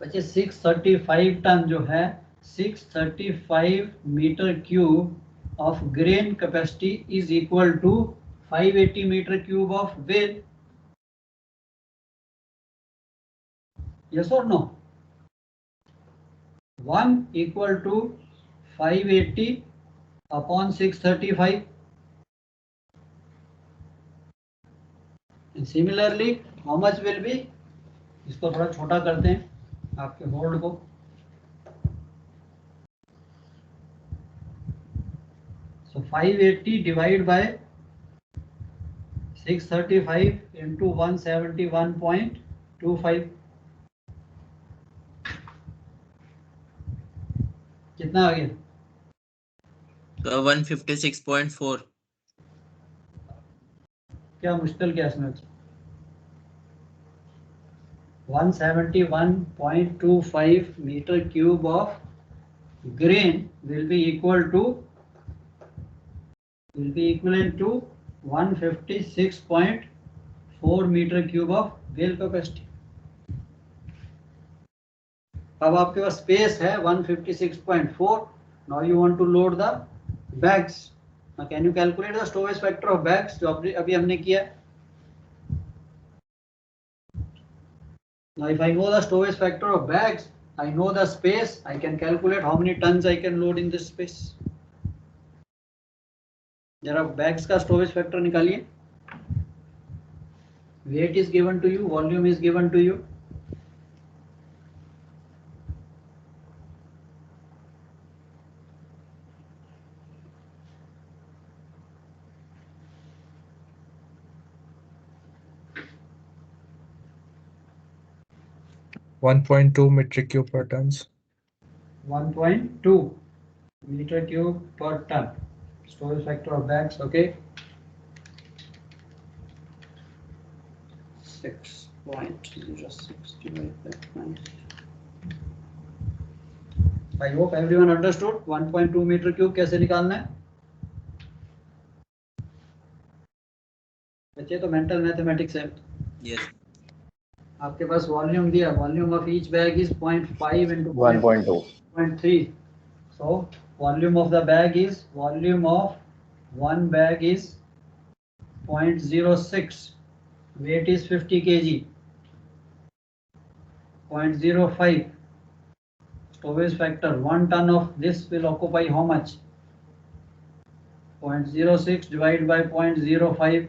बच्चे 635 टन जो है, 635 metre cube of grain capacity is equal to 580 metre cube of bale. Yes और no? 1 equal to 580 upon 635। Similarly how much will B, इसको थोड़ा छोटा करते हैं आपके होल्ड को, सो 580 डिवाइड बाय 635 इंटू 171.25 कितना आ गया? तो 156.4। क्या मुश्किल क्या इसमें? 171.25 meter cube of grain will be equivalent to 156.4 meter cube of bale capacity। अब आपके पास स्पेस है 156.4। Now you want to load the bags. Now can you calculate the storage factor of bags, जो अभी हमने किया। Now if I know the storage factor of bags, I know the space, I can calculate how many tons I can load in this space। जरा bags का storage factor निकालिए। Weight is given to you, volume is given to you। $1.2 metric cube per tons। 1.2 meter cube per ton storage factor of bags। Okay, 6.06 divided by 9। I hope everyone understood 1.2 meter cube कैसे निकालना है। बच्चे तो mental mathematics है। Yes। आपके पास volume दिया, volume of each bag is 0.5 into 1.2 0.3। so volume of the bag is, volume of one bag is 0.06, weight is 50 kg। 0.05 storage factor, 1 ton of this will occupy how much? 0.06 divided by 0.05।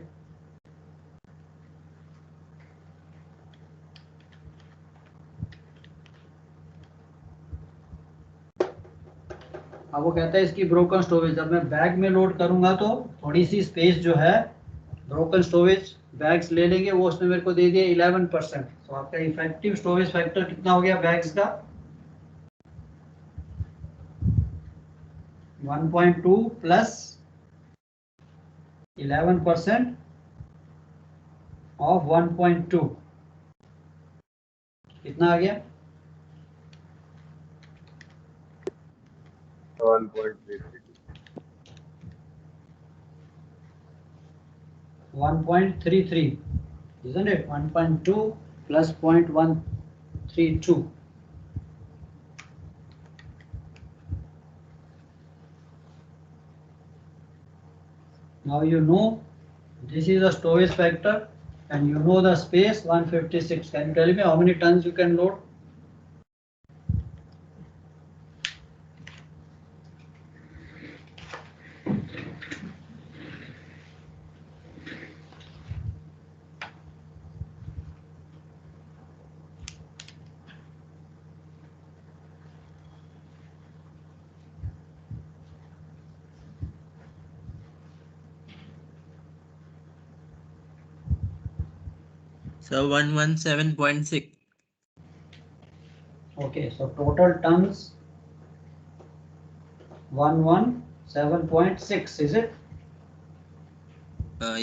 अब वो कहता है इसकी broken storage, जब मैं bag में load करूंगा तो थोड़ी सी स्पेस जो है ब्रोकन स्टोरेज बैग्स ले लेंगे, वो उसने मेरे को दे दिया 11%। तो आपका इफेक्टिव स्टोरेज फैक्टर कितना हो गया बैग्स का? 1.2 plus 11% of 1.2 कितना आ गया? 1.332. 1.33, isn't it? 1.2 plus 0.132. Now you know this is the stowage factor and you know the space 156. Can you tell me how many tons you can load? So 117.6. Okay, so total tons 117.6, is it?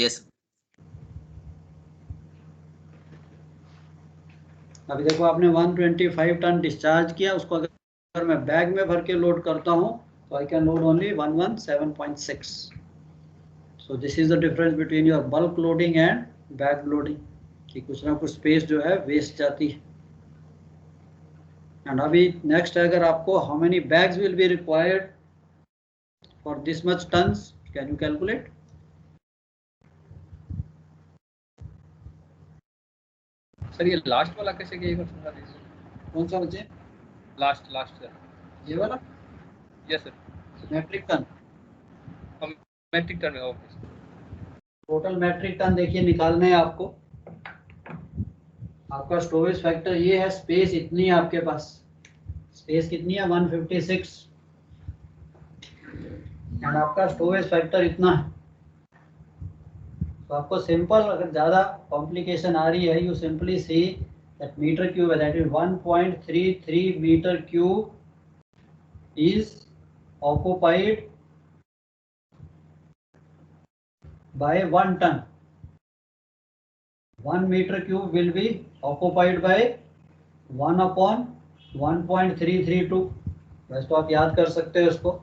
Yes. अभी देखो आपने 125 ton discharge किया, उसको अगर मैं bag में भर के लोड करता हूं तो आई can load only 117.6. So this is the difference between your bulk loading and bag loading, कि कुछ ना कुछ स्पेस जो है वेस्ट जाती है. एंड अभी नेक्स्ट अगर आपको how many bags will be required for this much tons, can you calculate? Sir ये लास्ट वाला कैसे किया समझा दीजिए. कौन सा बच्चे? Last sir. ये वाला? Yes sir. Metric ton. Metric ton में. ओके. टोटल मैट्रिक टन देखिए निकालने हैं आपको. आपका स्टोरेज फैक्टर ये है, स्पेस इतनी है आपके पास. स्पेस कितनी है? 156. एंड आपका स्टोरेज फैक्टर इतना है. तो आपको सिंपल, अगर ज़्यादा कॉम्प्लिकेशन आ रही है, you simply see that metre cube है, that is 1.33 metre cube is occupied by 1 ton. 1 meter cube will be occupied by 1 upon 1.332. वैसे तो आप याद कर सकते हो इसको.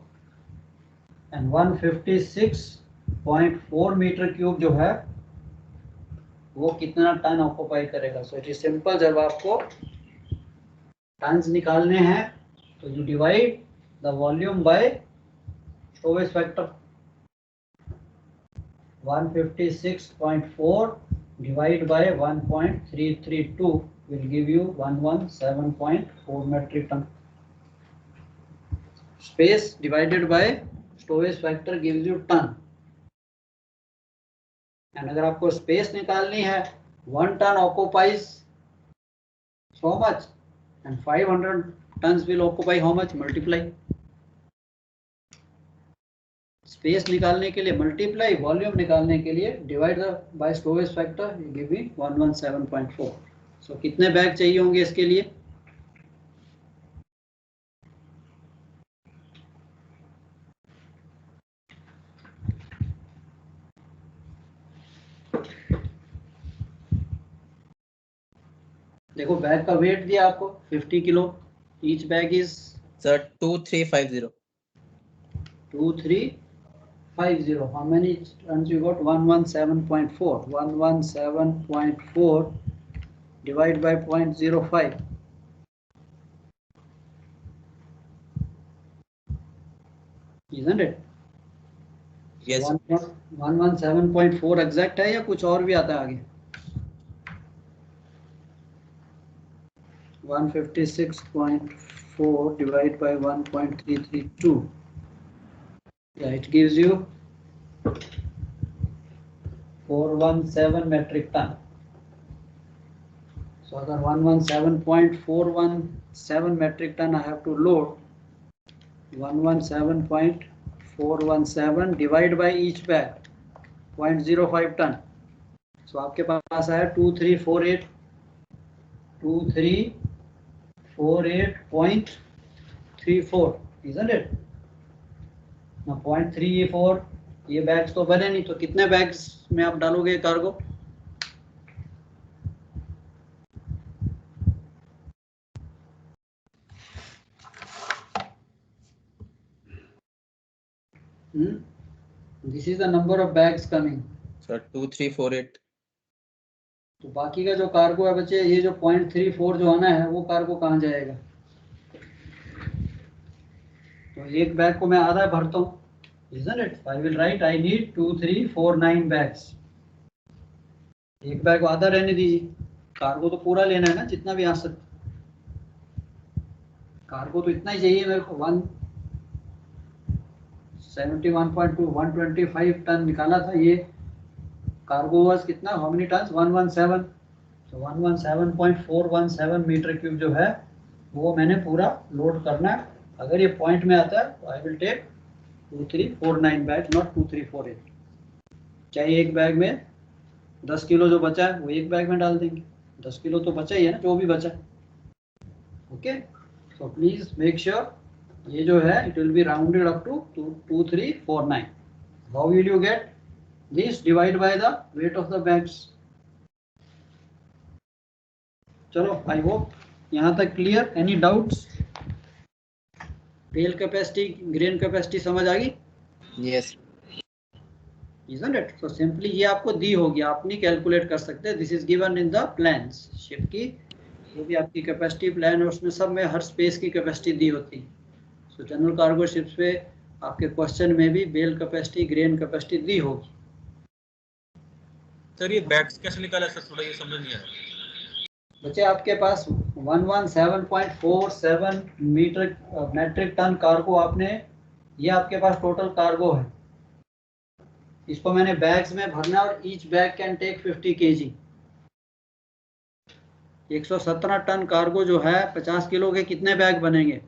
एंड 156.4 मीटर क्यूब जो है वो कितना टन ऑक्यूपाई करेगा. So it is simple. जब आपको टन्स निकालने हैं तो you divide the volume by stowage factor. 156.4 divided by 1.332 will give you 117.4 metric ton. Space divided by stowage factor gives you ton. And अगर आपको space निकालनी है, 1 ton occupies so much and 500 tons will occupy how much? Multiply. Space निकालने के लिए multiply, volume निकालने के लिए divide by storage factor, you give me 117.4. सो कितने बैग चाहिए होंगे इसके लिए? देखो बैग का वेट दिया आपको 50 kilo. Each bag is Sir 2350. 2350. How many tons you got? 117.4. 117.4 divided by 0.05. Isn't it? Yes. 117.4 exact है या कुछ और भी आता है आगे? 156.4 divided by 1.332. Yeah, it gives you 417 metric ton. So अगर 117.417 metric ton I have to load, 117.417 divided by each bag 0.05 ton. So आपके पास आया 2348.34, isn't it? ना 0.34 ये बैग्स तो बने नहीं, तो कितने बैग्स में आप डालोगे cargo? This is the number of bags coming. Sir 2348। तो बाकी का जो कार्गो है बच्चे, ये जो 0.34 जो आना है वो कार्गो कहाँ जाएगा? तो एक बैग को मैं आधा भरता हूँ, isn't it? I will write I need 2349 bags। एक बैग को आधा रहने दीजिए, कार्गो तो पूरा लेना है ना, जितना भी आ सकता। कार्गो तो इतना ही चाहिए मेरे को, 171.2 125 टन निकाला था ये। कार्गो वाज कितना, हाउ मेनी टन्स? 117। तो 117.417 मीटर क्यूब जो है वो मैंने पूरा लोड करना है। अगर ये पॉइंट में आता है तो I will take 2349 bag, not 2348। चाहे एक बैग में 10 किलो जो बचा है वो एक बैग में डाल देंगे, 10 किलो तो बचा ही है ना, जो भी बचा। Okay, so please make sure ये जो है it will be rounded up to 2349। How will you get this? Divide by the weight of the bags. चलो, आई होप यहाँ तक clear. Any doubts? Bale capacity, grain capacity समझ आ गई? Yes. Isn't it? So simply ये आपको दी होगी, आप नहीं कैलकुलेट कर सकते। This is given in the plans. Ship की जो भी आपकी कैपेसिटी प्लान है उसमें सब में हर स्पेस की कैपेसिटी दी होती है। सो जनरल कार्गो शिप्स पे आपके क्वेश्चन में भी बेल कैपेसिटी, ग्रेन कैपेसिटी दी होगी। सर ये बैग्स कैसे निकाला सर, थोड़ा ये समझ नहीं आया। बच्चे आपके पास 117.47 मीटर मैट्रिक टन कार्गो आपने, ये आपके पास टोटल कार्गो है। इसको मैंने बैग्स में भरना और each bag can take 50 kg। 117 ton cargo जो है 50 किलो के कितने बैग बनेंगे?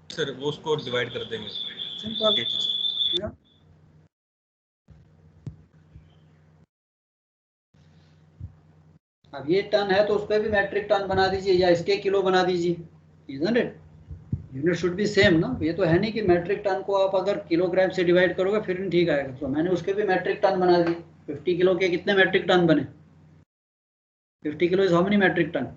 सर वो उसको डिवाइड कर देंगे। सिंपल। अब ये टन है तो उस पर भी मैट्रिक टन बना दीजिए या इसके किलो बना दीजिए। Isn't it? Unit should be same ना। ये तो है नहीं कि मैट्रिक टन को आप अगर किलोग्राम से डिवाइड करोगे फिर नहीं ठीक आएगा। तो मैंने उसके भी मैट्रिक टन बना दिए। 50 किलो के कितने मैट्रिक टन बने? 50 kilo is how many metric ton?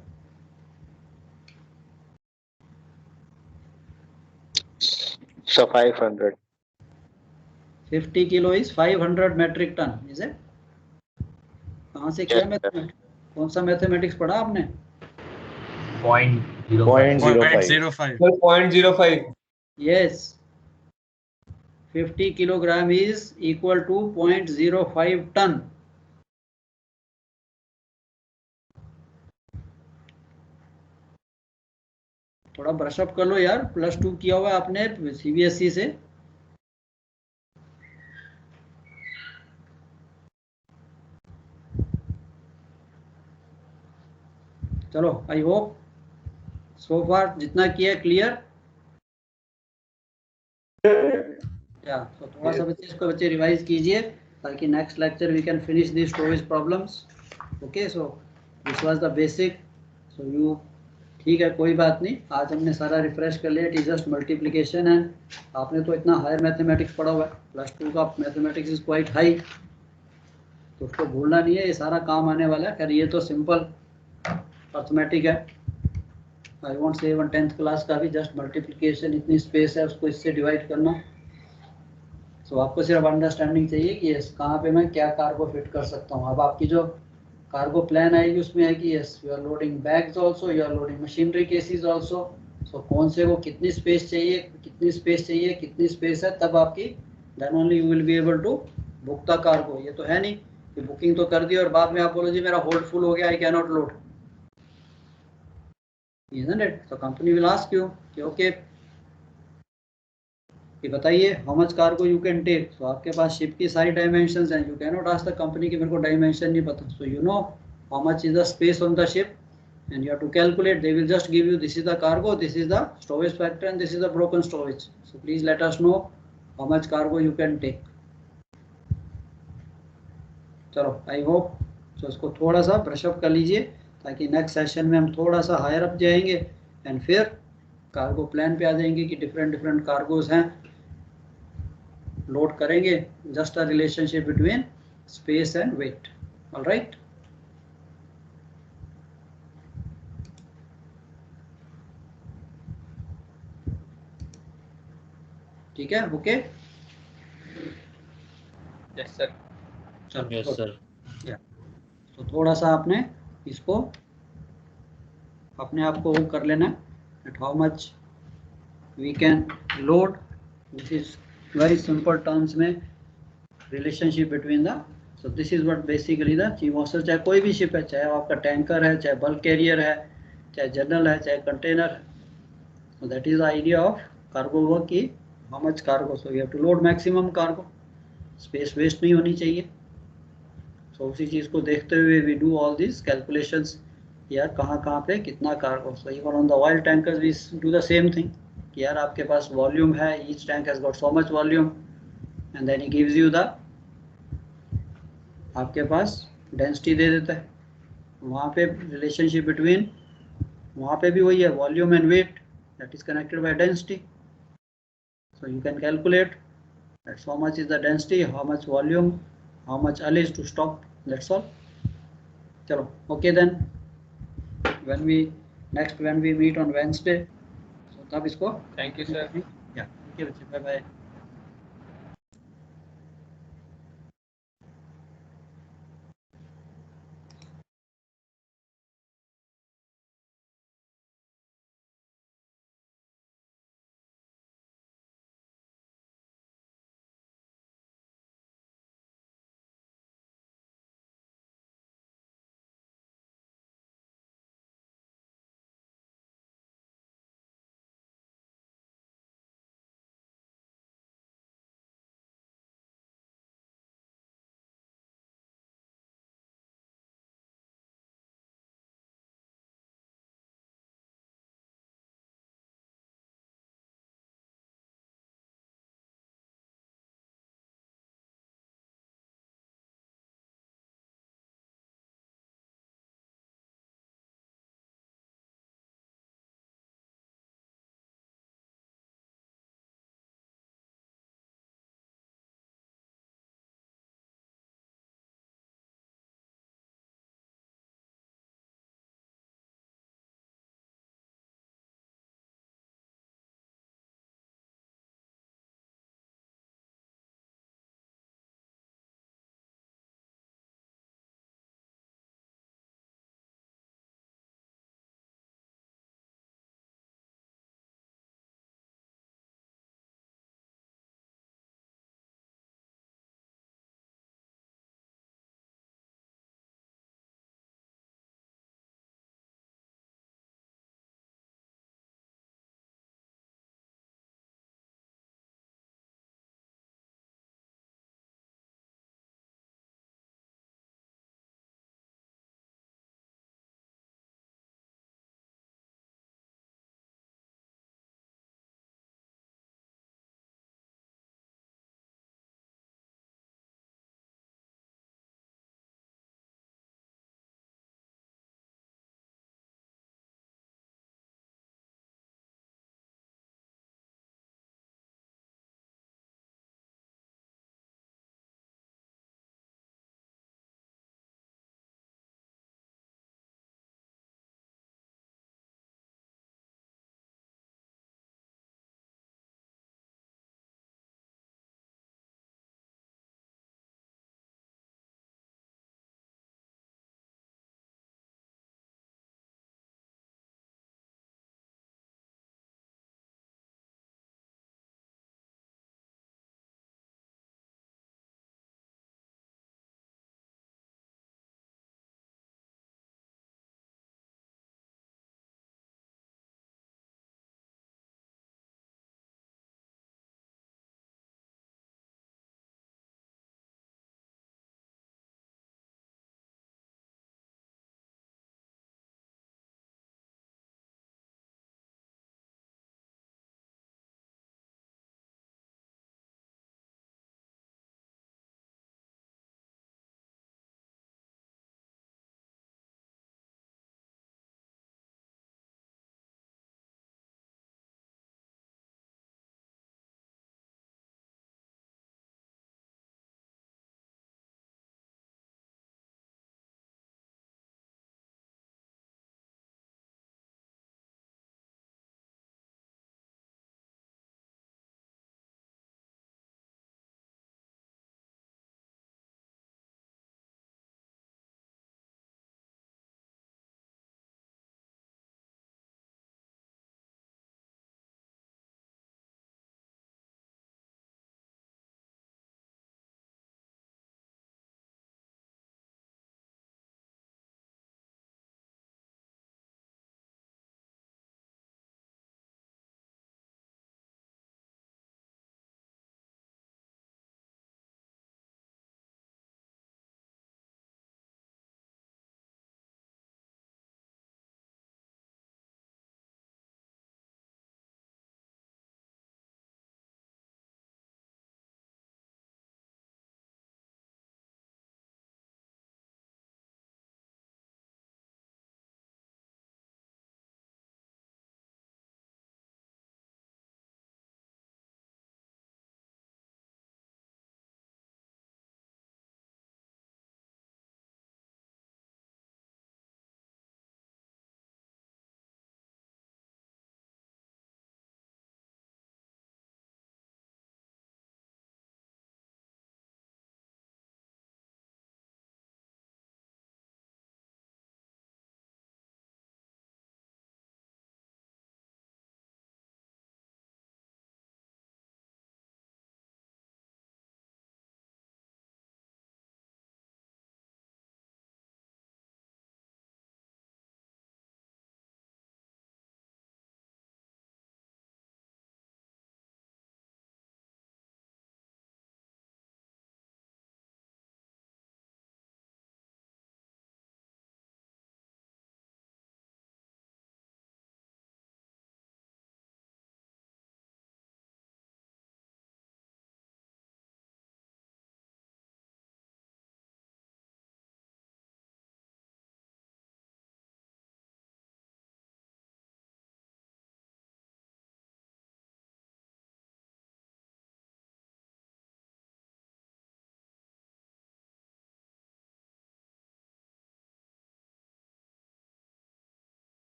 So 500. 50 kilo is 500 metric ton. Is it? कहाँ से किया मैथमेटिक्स? कौन सा मैथमेटिक्स पढ़ा आपने? 0.05। Yes, 50 kilogram is equal to 0.05 ton। थोड़ा ब्रशअप कर लो यार, +2 किया हुआ है आपने CBSE से। चलो, आई होप सो फार जितना किया क्लियर। या तो थोड़ा सा बच्चे इसको रिवाइज कीजिए ताकि next lecture we can finish the storage problems. Okay, so this was the basic. So you ठीक है, कोई बात नहीं, आज हमने सारा रिफ्रेश कर लिया। इट इज जस्ट मल्टीप्लिकेशन है। आपने तो इतना हायर मैथमेटिक्स पढ़ा हुआ है, +2 का मैथमेटिक्स इज क्वाइट हाई, तो उसको भूलना नहीं है, ये सारा काम आने वाला है। खैर ये तो सिंपल अर्थमेटिक है। आई वॉन्ट से इवन 10th क्लास का भी जस्ट मल्टीप्लिकेशन, इतनी स्पेस है उसको इससे डिवाइड करना। सो आपको सिर्फ अंडरस्टैंडिंग चाहिए कि यस कहाँ पे मैं क्या कार्गो फिट कर सकता हूँ। अब आपकी जो कार्गो प्लान आएगी उसमें है कि yes you are loading bags also, you are loading machinery cases also. So कौन से को कितनी स्पेस चाहिए, कितनी स्पेस है, तब आपकी then only you will be able to book the cargo. ये तो है नहीं कि बुकिंग तो कर दी और बाद में आप बोलो जी मेरा होल्ड फुल हो गया, I can not load. Isn't it? So company will ask you कि ओके ये बताइए how much cargo you can take. So आपके पास शिप की सारी डायमेंशंस हैं। You can not ask the company कि मेरे को डायमेंशन नहीं पता। So you know how much is the space on the ship and you have to calculate. They will just give you this is the cargo, this is the storage factor and this is the broken storage. So please let us know how much cargo you can take. चलो, I hope so इसको थोड़ा सा brush-up कर लीजिए ताकि next session में हम थोड़ा सा हायर अप जाएंगे एंड फिर कार्गो प्लान पे आ जाएंगे कि डिफरेंट डिफरेंट कार्गोज हैं, लोड करेंगे, just a relationship between space and weight. Alright, ठीक है, ओके। Yes sir. चलो, यस सर। तो थोड़ा सा आपने इसको अपने आप को वो कर लेना at how much we can load. This is very simple terms में relationship between the, so this is what basically the chief officer, चाहे कोई भी शिप है, चाहे आपका टैंकर है, चाहे बल्क कैरियर है, चाहे जनरल है, चाहे कंटेनर है, so that is the idea of cargo work कि how much cargo, so you have to load maximum cargo, space waste नहीं होनी चाहिए। so उसी चीज़ को देखते हुए we do all these calculations, यार कहाँ पे कितना cargo। so even on the oil tankers we do the same thing कि यार आपके पास volume है, each tank has got so much volume and then he gives you the, आपके पास density दे देता है। वहाँ पे relationship between, वहाँ पे भी वही है, volume and weight that is connected by density, so you can calculate that's how much is the density, how much volume, how much ullage to stop, that's all। चलो, okay then, when we meet on Wednesday, so तब इसको thank you sir. yeah, okay बच्चे, bye bye।